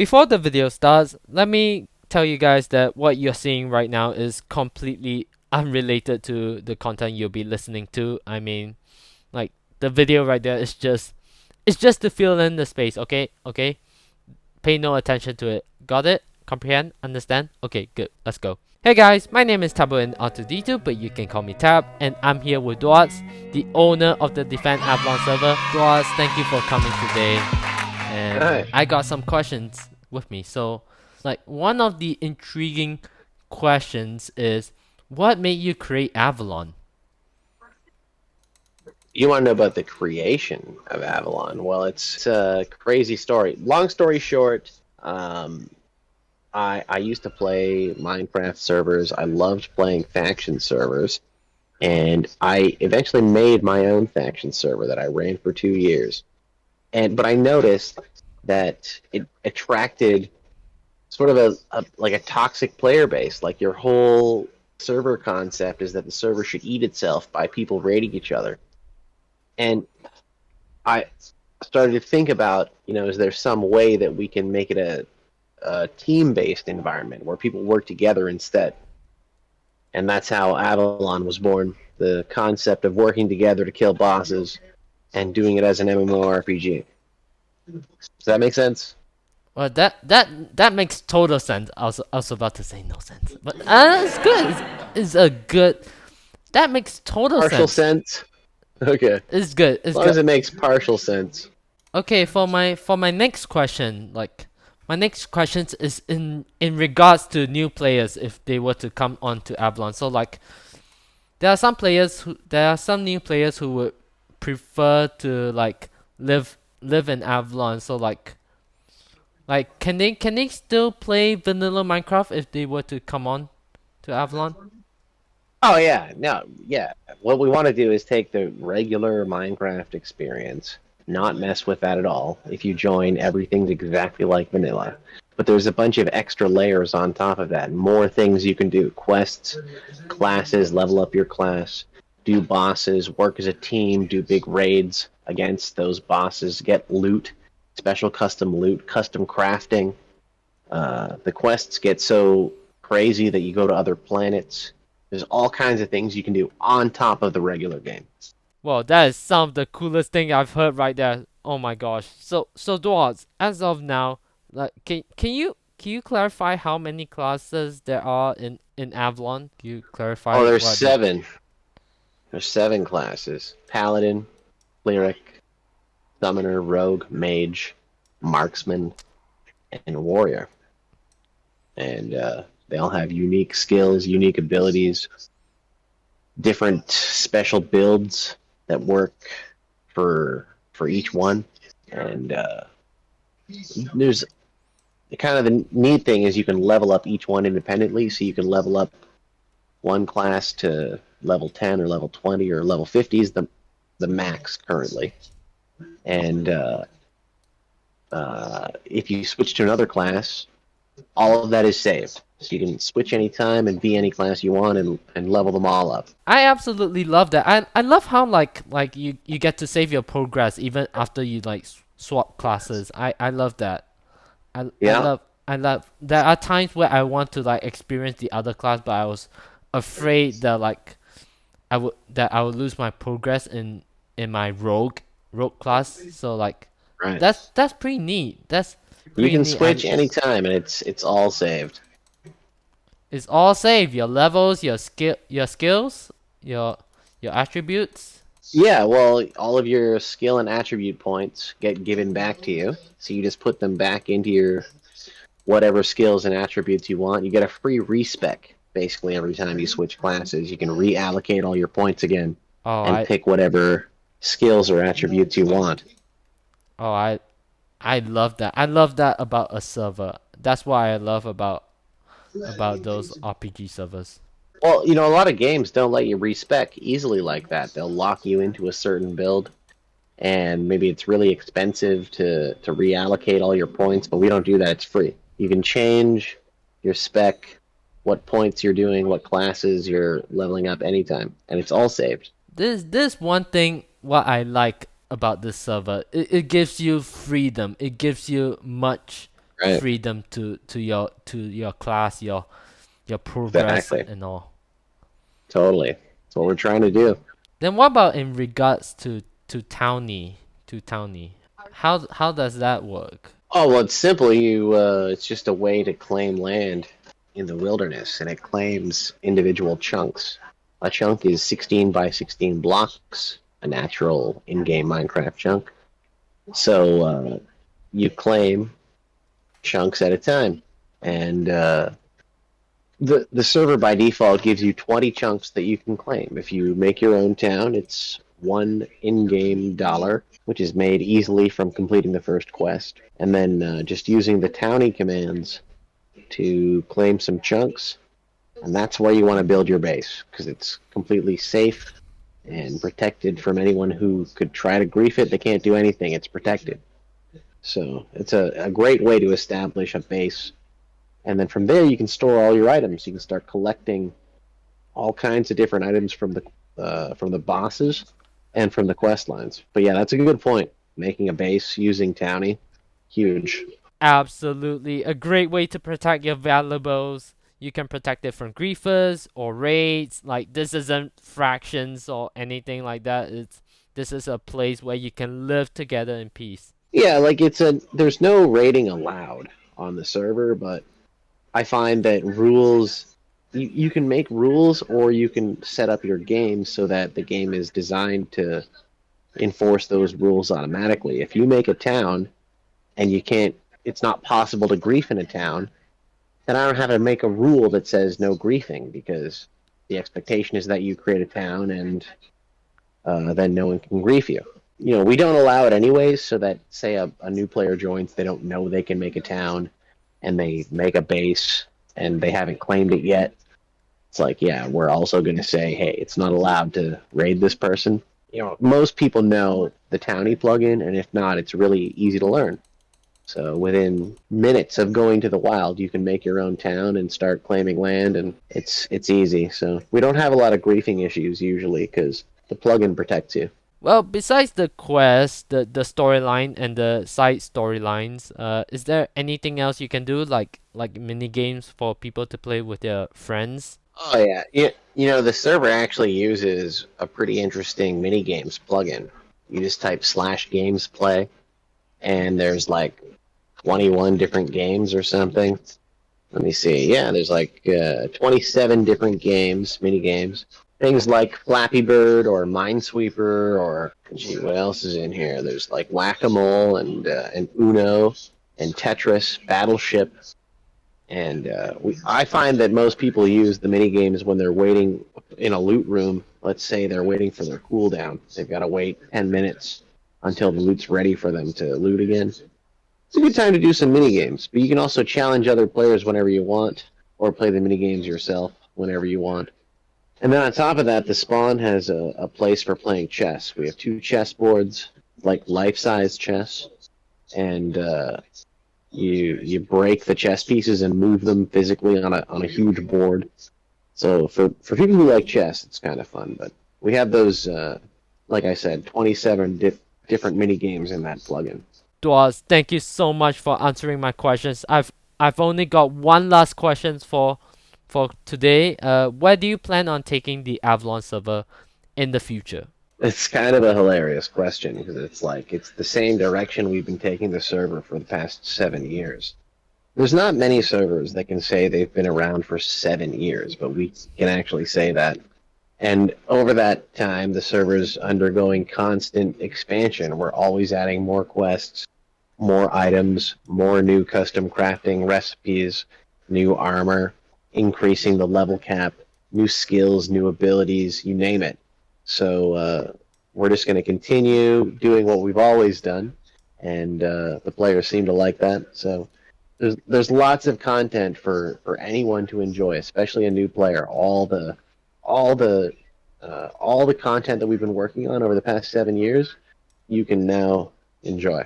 Before the video starts, let me tell you guys that what you're seeing right now is completely unrelated to the content you'll be listening to. I mean, like the video right there is just it's just to fill in the space, okay? Okay? Pay no attention to it. Got it? Comprehend? Understand? Okay, good. Let's go. Hey guys, my name is Tabo in R2D2, but you can call me Tab, and I'm here with Dwats, the owner of the Defend Avalon server. Dwats, thank you for coming today. And Hi. I got some questions with me. So, like, one of the intriguing questions is, what made you create Avalon? You want to know about the creation of Avalon? Well, it's a crazy story. Long story short, I used to play Minecraft servers. I loved playing faction servers, and I eventually made my own faction server that I ran for 2 years. But I noticed that it attracted sort of a toxic player base. Like your whole server concept is that the server should eat itself by people raiding each other. And I started to think about, is there some way that we can make it a team-based environment where people work together instead? And that's how Avalon was born. The concept of working together to kill bosses and doing it as an MMORPG. Does that make sense? Well, that makes total sense. I was about to say no sense, but it's good. It's a good. That makes total Partial sense. sense? Okay. It's good. As It's long as good. it makes partial sense. Okay, for my next question, my next question is in regards to new players if they were to come on to Avalon. So like there are some new players who would prefer to like live in Avalon. So like can they still play vanilla Minecraft if they were to come on to Avalon? Oh yeah, no, yeah. What we want to do is take the regular Minecraft experience, not mess with that at all. If you join, everything's exactly like vanilla. But there's a bunch of extra layers on top of that. More things you can do. Quests, classes, level up your class, do bosses, work as a team, do big raids against those bosses, get loot, special custom loot, custom crafting. The quests get so crazy that you go to other planets. There's all kinds of things you can do on top of the regular game. Well, that is some of the coolest thing I've heard right there. Oh my gosh. So Dwarves, as of now, like can you clarify how many classes there are in Avalon? Can you Oh, clarify there's what the seven. There's seven classes: Paladin, Cleric, Summoner, Rogue, Mage, Marksman, and Warrior. And they all have unique skills, unique abilities, different special builds that work for each one. And there's kind of the neat thing is you can level up each one independently. So you can level up one class to level 10 or level 20 or level 50 is the max currently. And if you switch to another class, all of that is saved. So you can switch anytime and be any class you want and level them all up. I absolutely love that. I love how like you get to save your progress even after you like swap classes. I love that. I Yeah, love I love there are times where I want to like experience the other class but I was afraid that like I would lose my progress in my rogue class. So like right. that's pretty neat. That's You pretty can neat. switch And anytime and it's all saved. it's all saved. Your levels, your skills, your attributes. Yeah, well, all of your skill and attribute points get given back to you. So you just put them back into your whatever skills and attributes you want. You get a free respec basically every time you switch classes. You can reallocate all your points again Oh and I pick whatever skills or attributes you want. oh I love that. I love that about a server. That's why I love about those RPG servers. Well, a lot of games don't let you respec easily like that. They'll lock you into a certain build, and maybe it's really expensive to reallocate all your points, but we don't do that. It's free. You can change your spec, what points you're doing, what classes you're leveling up anytime, and it's all saved. This one thing what I like about this server. It gives you freedom. It gives you much Right. freedom to your class, your progress Exactly. and all. Totally. That's what we're trying to do. Then what about in regards to towny to towny? How does that work? Oh well, it's simple. It's just a way to claim land in the wilderness, and it claims individual chunks. A chunk is 16 by 16 blocks, a natural in-game Minecraft chunk. So you claim chunks at a time, and the server by default gives you 20 chunks that you can claim. If you make your own town, it's one in-game dollar, which is made easily from completing the first quest, and then just using the towny commands to claim some chunks, and that's where you want to build your base because it's completely safe and protected from anyone who could try to grief it. They can't do anything; it's protected. So it's a great way to establish a base, and then from there you can store all your items. You can start collecting all kinds of different items from the bosses and from the quest lines. But yeah, that's a good point. Making a base using Towny, huge. Absolutely, a great way to protect your valuables. You can protect it from griefers or raids. Like this isn't fractions or anything like that. This is a place where you can live together in peace. Yeah, like there's no rating allowed on the server, but I find that rules you can make rules or you can set up your game so that the game is designed to enforce those rules automatically. If you make a town and you can't it's not possible to grief in a town, then I don't have to make a rule that says no griefing because the expectation is that you create a town and then no one can grief you. You know, we don't allow it anyways, so that say a new player joins, they don't know they can make a town, and they make a base, and they haven't claimed it yet. It's like, yeah, we're also going to say, hey, it's not allowed to raid this person. You know, most people know the Towny plugin, and if not, it's really easy to learn. So within minutes of going to the wild, you can make your own town and start claiming land, and it's easy. So we don't have a lot of griefing issues usually because the plugin protects you. Well, besides the quest, the storyline and the side storylines, is there anything else you can do like mini games for people to play with their friends? Oh yeah, you know the server actually uses a pretty interesting mini games plugin. You just type /games play, and there's like 21 different games or something. Let me see. Yeah, there's like 27 different games, mini games. Things like Flappy Bird or Minesweeper or gee, what else is in here? There's like Whack-A-Mole and Uno and Tetris, Battleship, and I find that most people use the mini games when they're waiting in a loot room. Let's say they're waiting for their cooldown. They've got to wait 10 minutes until the loot's ready for them to loot again. It's a good time to do some mini games, but you can also challenge other players whenever you want, or play the mini games yourself whenever you want. And then on top of that, the spawn has a place for playing chess. We have two chess boards, like life-size chess, and you break the chess pieces and move them physically on a huge board. So for people who like chess, it's kind of fun. But we have those, like I said, 27 different mini games in that plugin. Dwats, thank you so much for answering my questions. I've only got one last question for today. Where do you plan on taking the Avalon server in the future? It's kind of a hilarious question because it's the same direction we've been taking the server for the past 7 years. There's not many servers that can say they've been around for 7 years, but we can actually say that. And over that time, the server's undergoing constant expansion. We're always adding more quests, more items, more new custom crafting recipes, new armor, increasing the level cap, new skills, new abilities, you name it. So we're just going to continue doing what we've always done, and the players seem to like that. So there's lots of content for anyone to enjoy, especially a new player. All the content that we've been working on over the past 7 years, you can now enjoy.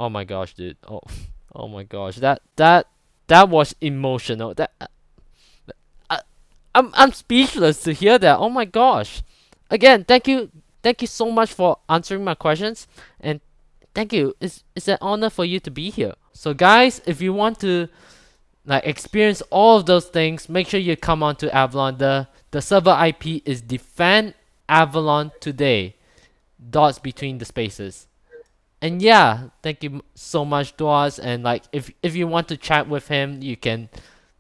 Oh my gosh, dude. Oh my gosh. That was emotional. I, I'm speechless to hear that. Oh my gosh. Again, thank you so much for answering my questions, and thank you. It's an honor for you to be here. So guys, if you want to like experience all of those things, make sure you come on to Avalon. The server IP is defend.avalon.today. Dots between the spaces. And yeah, thank you so much, Dwats. And like, if you want to chat with him, you can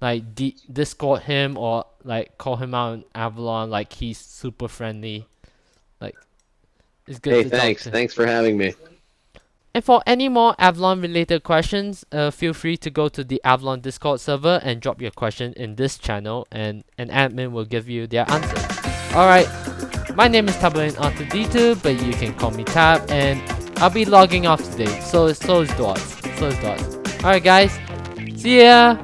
like Discord him or like call him out in Avalon. Like he's super friendly. Like it's good Hey, to talk thanks. to. Thanks for having me. And for any more Avalon related questions, feel free to go to the Avalon Discord server and drop your question in this channel, and an admin will give you their answer. Alright, my name is Tabain Arthur D2, but you can call me Tab, and I'll be logging off today. So is Dwats. Alright guys, see ya!